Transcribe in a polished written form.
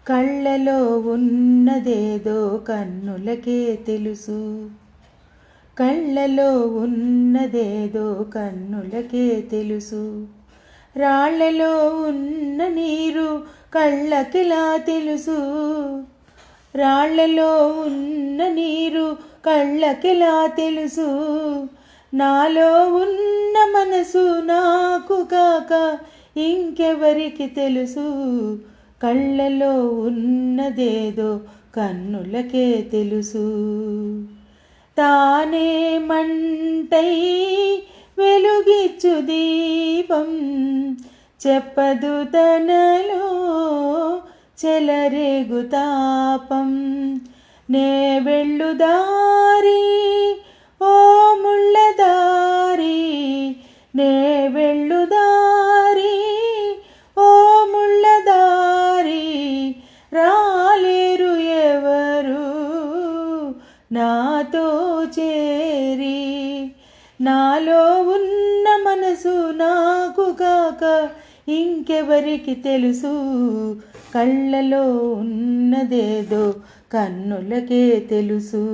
కళ్ళలో ఉన్నదేదో కన్నులకే తెలుసు. కళ్ళలో ఉన్నదేదో కన్నులకే తెలుసు. రాళ్లలో ఉన్న నీరు కళ్ళకిలా తెలుసు. రాళ్లలో ఉన్న నీరు కళ్ళకిలా తెలుసు. నాలో ఉన్న మనసు నాకు కాక ఇంకెవరికి తెలుసు. కళ్ళలో ఉన్నదేదో కన్నులకే తెలుసు. తానే మంటై వెలుగిచ్చు దీపం చెప్పదు తనలో చెలరేగు తాపం. నే వెళ్ళు దారి ఓ ముళ్ళదారి, నే వెళ్ళు దారి ఓ ముళ్ళదారి. రాలేరు ఎవరు నాతో చేరి. నాలో ఉన్న మనసు నాకు కాక ఇంకెవరికి తెలుసు. కళ్ళలో ఉన్నదేదో కన్నులకే తెలుసు.